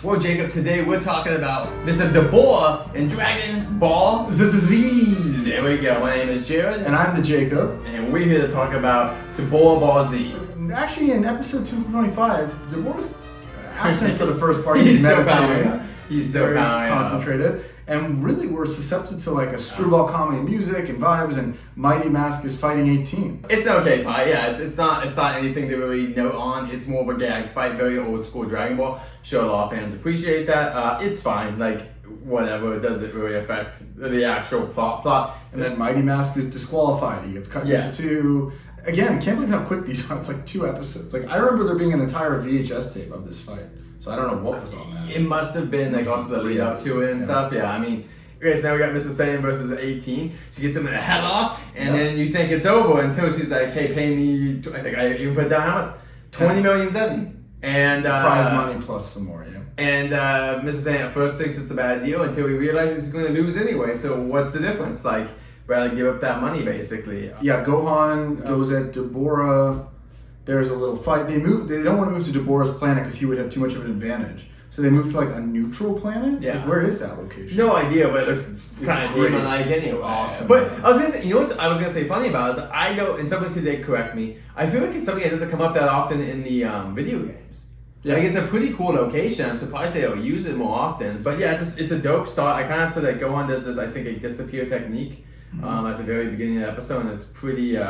Well, Jacob, today we're talking about Mr. Dabura in Dragon Ball Z. There we go. My name is Jared. And I'm the Jacob. And we're here to talk about Dabura Ball Z. Actually, in episode 225, Dabura was absent for the first part. He's still meditating. He's still very concentrated. And really, we're susceptible to like a screwball comedy music and vibes, and Mighty Mask is fighting 18. It's an okay fight, yeah. It's not anything to really note on. It's more of a gag fight, very old school Dragon Ball. I'm sure a lot of fans appreciate that. It's fine, like whatever. It doesn't really affect the actual plot. And then Mighty Mask is disqualified. He gets cut into two. Again, can't believe how quick these are. It's like 2 episodes. Like I remember there being an entire VHS tape of this fight. So I don't know what was on that. It must have been like also the lead up to it and stuff. Yeah, I mean, okay, so now we got Mr. Saiyan versus 18. She gets him in a headlock, and then you think it's over until she's like, "Hey, pay me." I think I even put down how much? 20 million zen. And prize money plus some more. Yeah. And Mr. Saiyan at first thinks it's a bad deal until he realizes he's going to lose anyway. So what's the difference? Like, rather give up that money basically. Yeah, Gohan goes at Dabura. There's a little fight. They don't want to move to Dabura's planet because he would have too much of an advantage. So they move to like a neutral planet? Yeah. Like, where is that location? No idea, but it looks kind of demon-like anyway. Awesome. But I was gonna say, you know what I was gonna say funny about is that I know, and someone could correct me, I feel like it's something that doesn't come up that often in the video games. Yeah. Like it's a pretty cool location. I'm surprised they don't use it more often. But yeah, it's a dope start. I kind of said that Gohan does this, I think, a disappear technique at the very beginning of the episode, and it's pretty.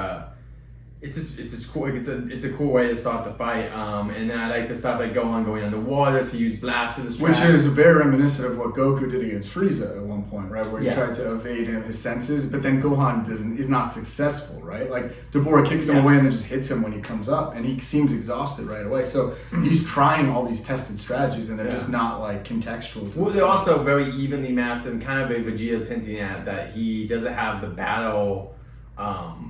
It's just cool. It's a cool way to start the fight. And then I like the stuff like going underwater to use blast to distract. Which is very reminiscent of what Goku did against Frieza at one point, right? Where he tried to evade his senses, but then Gohan is not successful, right? Like Dabura kicks him away and then just hits him when he comes up, and he seems exhausted right away. So he's trying all these tested strategies, and they're just not like contextual. Well, they're also very evenly matched, and kind of Vegeta's hinting at that he doesn't have the battle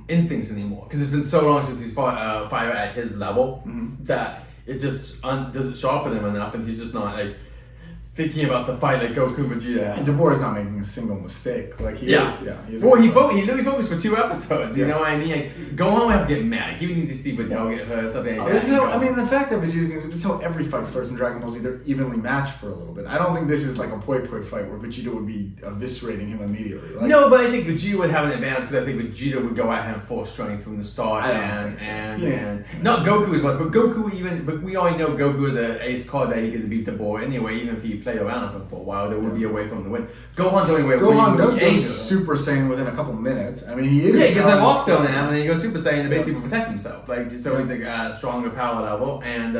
instincts anymore, because it's been so long since he's fought a fighter at his level that it just doesn't sharpen him enough, and he's just not like thinking about the fight like Goku Vegeta. And Dabura's not making a single mistake. Like he is. Well, he literally focused for 2 episodes. You know what I mean? Like, Gohan would have to get mad. He would need to see Videl get hurt or something like that. I mean, the fact that Vegeta, it's how every fight starts in Dragon Ball Z. They're evenly matched for a little bit. I don't think this is like a poi fight where Vegeta would be eviscerating him immediately. Like, no, but I think Vegeta would have an advantage because I think Vegeta would go at him full strength from the start. And not Goku as much, but we already know Goku is an ace card that he could beat the boy anyway, even if he played around with him for a while, there would be a way for him to win. Gohan's only way to win. Gohan does go Super Saiyan within a couple minutes. I mean, he is. Yeah, he gets a walk though now, and then he goes Super Saiyan to basically protect himself. Like, so he's like a stronger power level, and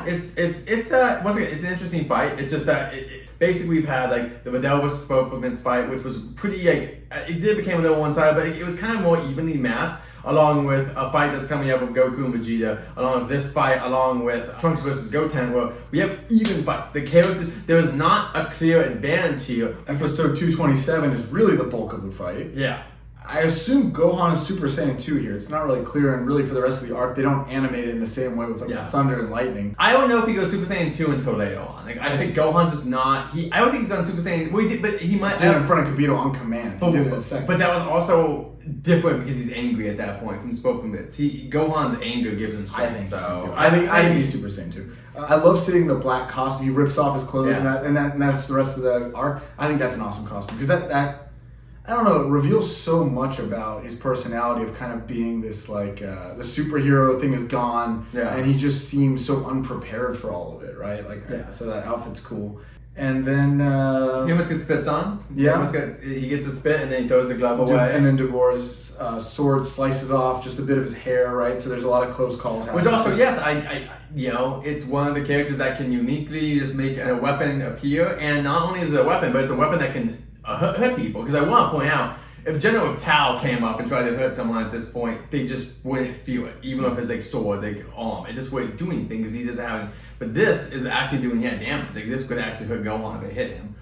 it's once again, it's an interesting fight. It's just that basically we've had like the Videl versus Spopovitz fight, which was pretty like it did become a little one-sided, but it was kind of more evenly matched, along with a fight that's coming up with Goku and Vegeta, along with this fight, along with Trunks versus Goten, where we have even fights. The characters, there is not a clear advantage here. Episode 227 is really the bulk of the fight. Yeah. I assume Gohan is Super Saiyan 2 here. It's not really clear, and really for the rest of the arc, they don't animate it in the same way with like thunder and lightning. I don't know if he goes Super Saiyan 2 until later on. Like, I think Gohan's just not. I don't think he's gone Super Saiyan. Well, he did, but he might. Did in front of Kibito on command. He did it in a second. But that was also different because he's angry at that point from Spopovitz. Gohan's anger gives him strength. I think he's Super Saiyan 2. I love seeing the black costume. He rips off his clothes, and that's the rest of the arc. I think that's an awesome costume because that I don't know, it reveals so much about his personality of kind of being this like the superhero thing is gone, and he just seems so unprepared for all of it, right? Like, so that outfit's cool. And then he almost gets spits on. Yeah, he gets a spit and then he throws the glove away. And then Dabura's sword slices off just a bit of his hair, right? So there's a lot of close calls. Which also, yes, I it's one of the characters that can uniquely just make a weapon appear, and not only is it a weapon, but it's a weapon that can hurt people. Because I want to point out, if General Tao came up and tried to hurt someone at this point, they just wouldn't feel it. Even if it's like sword, like arm, it just wouldn't do anything because he doesn't have any. But this is actually doing damage. Like, this could actually hurt Gohan if it hit him,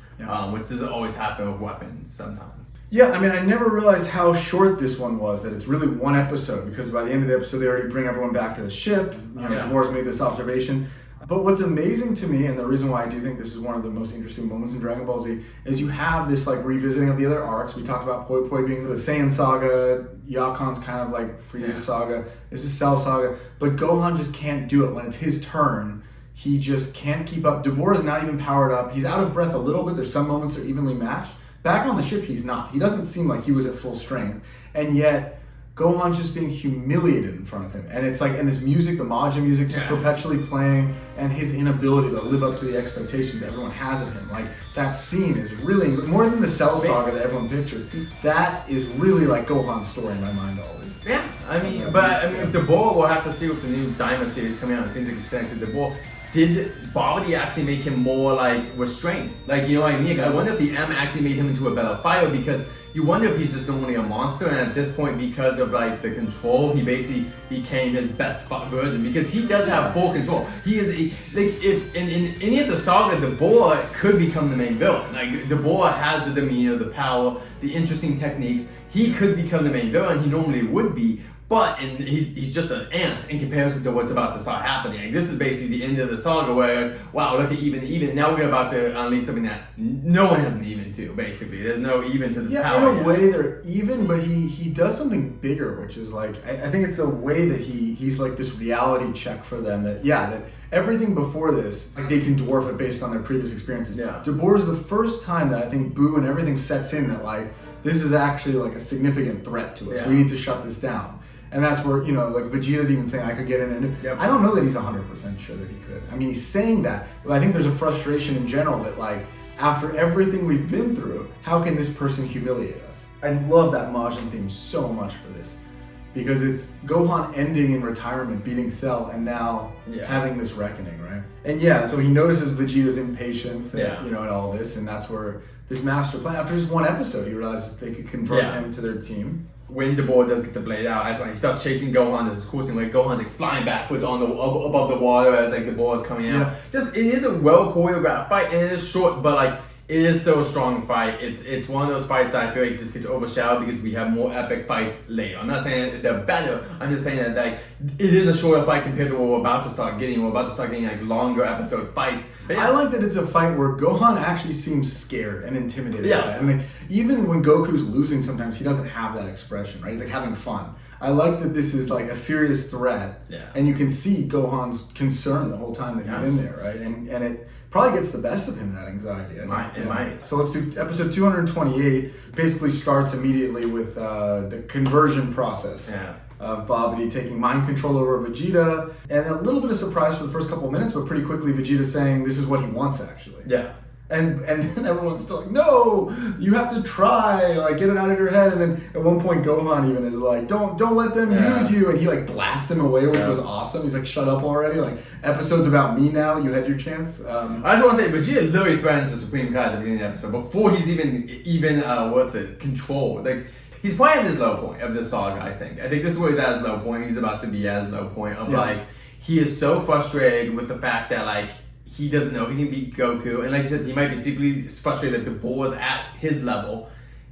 which doesn't always happen with weapons sometimes. Yeah, I mean, I never realized how short this one was, that it's really one episode, because by the end of the episode, they already bring everyone back to the ship. Moore's made this observation. But what's amazing to me, and the reason why I do think this is one of the most interesting moments in Dragon Ball Z, is you have this like revisiting of the other arcs. We talked about Poi Poi being the Saiyan saga, Yakon's kind of like Frieza's saga, there's the Cell saga, but Gohan just can't do it when it's his turn. He just can't keep up. Dabur is not even powered up. He's out of breath a little bit. There's some moments they're evenly matched. Back on the ship, he's not. He doesn't seem like he was at full strength. And yet, Gohan's just being humiliated in front of him. And it's like, and his music, the Majin music, just perpetually playing, and his inability to live up to the expectations that everyone has of him. Like, that scene is really, more than the Cell Saga that everyone pictures, that is really like Gohan's story in my mind always. Yeah, I mean, if Dabur, we'll have to see with the new Daima series coming out, it seems like it's connected to Dabur. Did Babidi actually make him more like restrained? Like, you know what I mean? I wonder if the M actually made him into a better fighter, because you wonder if he's just normally a monster, and at this point, because of like the control, he basically became his best version, because he does have full control. He is like, if in any of the saga, Dabur could become the main villain. Like, Dabur has the demeanor, the power, the interesting techniques. He could become the main villain. He normally would be. But he's just an ant in comparison to what's about to start happening. Like, this is basically the end of the saga where, wow, look at even. Now we're about to unleash something that no one has an even to, basically. There's no even to this power. In a way they're even, but he does something bigger, which is like, I think it's a way that he's like this reality check for them that everything before this, like, they can dwarf it based on their previous experiences. Yeah. Dabur is the first time that I think Boo and everything sets in that, like, this is actually like a significant threat to us. Yeah. We need to shut this down. And that's where, like, Vegeta's even saying, I could get in there. Yep. I don't know that he's 100% sure that he could. I mean, he's saying that, but I think there's a frustration in general that, like, after everything we've been through, how can this person humiliate us? I love that Majin theme so much for this, because it's Gohan ending in retirement, beating Cell, and now having this reckoning, right? And so he notices Vegeta's impatience, and all this, and that's where this master plan, after just one episode, he realizes they could convert him to their team. When Dabur does get the blade out, that's when he starts chasing Gohan. This is cool thing, like Gohan's like flying backwards on above the water as like the ball is coming out. Just, it is a well choreographed fight, and it is short, but like, it is still a strong fight. It's one of those fights that I feel like just gets overshadowed because we have more epic fights later. I'm not saying that they're better. I'm just saying that, like, it is a shorter fight compared to what we're about to start getting. We're about to start getting like longer episode fights. I like that it's a fight where Gohan actually seems scared and intimidated by it. I mean, even when Goku's losing, sometimes he doesn't have that expression, right? He's like having fun. I like that this is like a serious threat, and you can see Gohan's concern the whole time that he's in there, right? And it probably gets the best of him, that anxiety. It might. So let's do episode 228. Basically starts immediately with the conversion process of Babidi taking mind control over Vegeta, and a little bit of surprise for the first couple of minutes, but pretty quickly Vegeta saying this is what he wants actually. And then everyone's still like, no, you have to try, like, get it out of your head. And then at one point Gohan even is like, don't let them use you, and he like blasts him away, which was awesome. He's like, shut up already, like, episode's about me now, you had your chance. I just want to say, Vegeta literally threatens the Supreme God at the beginning of the episode before he's even controlled. Like, he's probably at his low point of this saga, I think. I think this is where he's at his low point. He's about to be at his low point of like, he is so frustrated with the fact that, like, he doesn't know if he can beat Goku, and like you said, he might be secretly frustrated that the Dabur is at his level,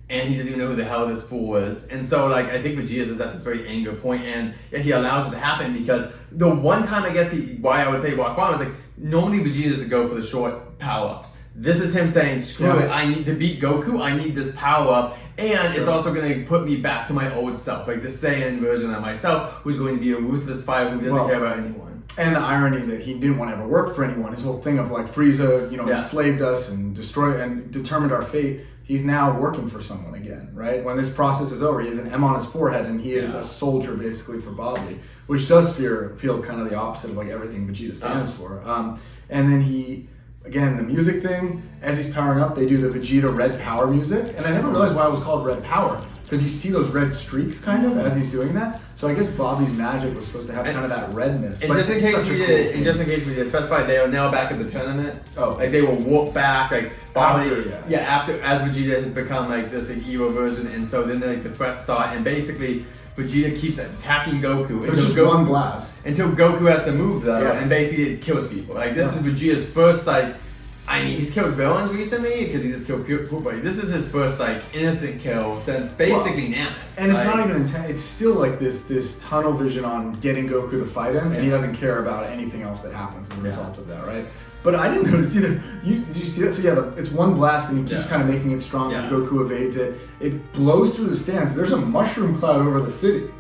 and he doesn't even know who the hell this fool is. And so, like, I think Vegeta is at this very anger point, and he allows it to happen because the one time, I guess, why I would say rock bottom is like, normally Vegeta doesn't go for the short power-ups. This is him saying, screw it, I need to beat Goku, I need this power-up, and it's also going to put me back to my old self, like the Saiyan version of myself, who's going to be a ruthless fighter who doesn't care about anyone. And the irony that he didn't want to ever work for anyone, his whole thing of like Frieza, enslaved us and destroyed and determined our fate. He's now working for someone again, right? When this process is over, he has an M on his forehead, and he is a soldier basically for Babidi, which does feel kind of the opposite of like everything Vegeta stands for. And then again, the music thing, as he's powering up, they do the Vegeta Red Power music, and I never realized why it was called Red Power, because you see those red streaks kind of as he's doing that. So I guess Bobby's magic was supposed to have kind of that redness. And just in case we did specify, they are now back at the tournament. Like, they will walk back, like Bobby, after as Vegeta has become like this like, evil version, and so then like the threats start, and basically Vegeta keeps attacking Goku. So it's just one blast until Goku has to move though, and basically it kills people. Like, this is Vegeta's first like. I mean, he's killed villains recently because he just killed Poopa. This is his first like innocent kill since basically Namek. And it's not even intense. It's still like this tunnel vision on getting Goku to fight him, and he doesn't care about anything else that happens as a result of that, right? But I didn't notice either. Did you see that? So it's one blast, and he keeps kind of making it stronger. Goku evades it. It blows through the stands. There's a mushroom cloud over the city.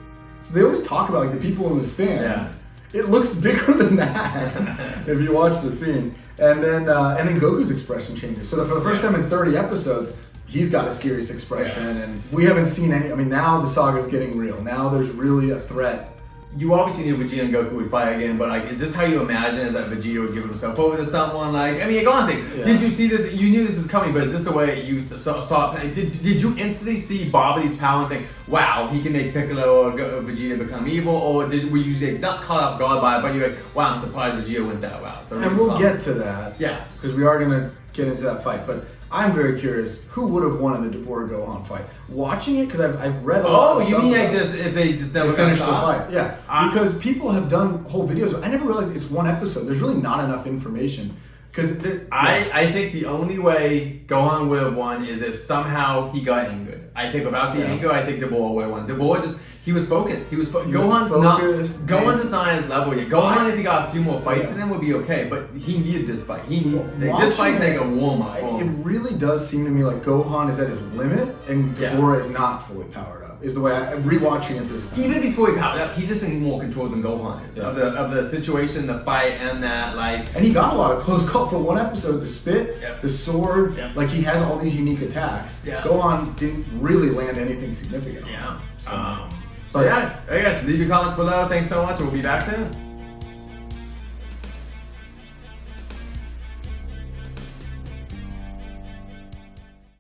So they always talk about like the people in the stands. It looks bigger than that if you watch the scene. And then Goku's expression changes. So that for the first time in 30 episodes, he's got a serious expression, and we haven't seen any. I mean, now the saga's getting real. Now there's really a threat. You obviously knew Vegeta and Goku would fight again, but like, is this how you imagine? Is that Vegeta would give himself over to someone? Like, I mean, honestly, did you see this? You knew this was coming, but is this the way you saw it? Did you instantly see Babidi's power and think, wow, he can make Piccolo or Vegeta become evil? Or were you not caught off guard by it, but you're like, wow, I'm surprised Vegeta went that route? So and we'll get to that. Yeah. Because we are going to get into that fight. But I'm very curious, who would have won in the Dabura Gohan fight? Watching it, because I've read a lot of you stuff mean about like if they just never finished the fight? fight? Yeah, because people have done whole videos. I never realized it's one episode. There's really not enough information. Because I think the only way Gohan would have won is if somehow he got angered. I think without the anger, I think Dabura would have won. Dabura he was focused. Gohan's just not at his level yet. Gohan, if he got a few more fights in him, would be okay. But he needed this fight. This fight's like a warm up. It really does seem to me like Gohan is at his limit, and Dabura is not fully powered up. Is the way I'm rewatching it this time. Even if he's fully powered up, he's just in more control than Gohan is of the situation, the fight, and that like. And he got a lot of close call for one episode. The spit, the sword, like he has all these unique attacks. Yeah. Gohan didn't really land anything significant. So I guess leave your comments below. Thanks so much. We'll be back soon.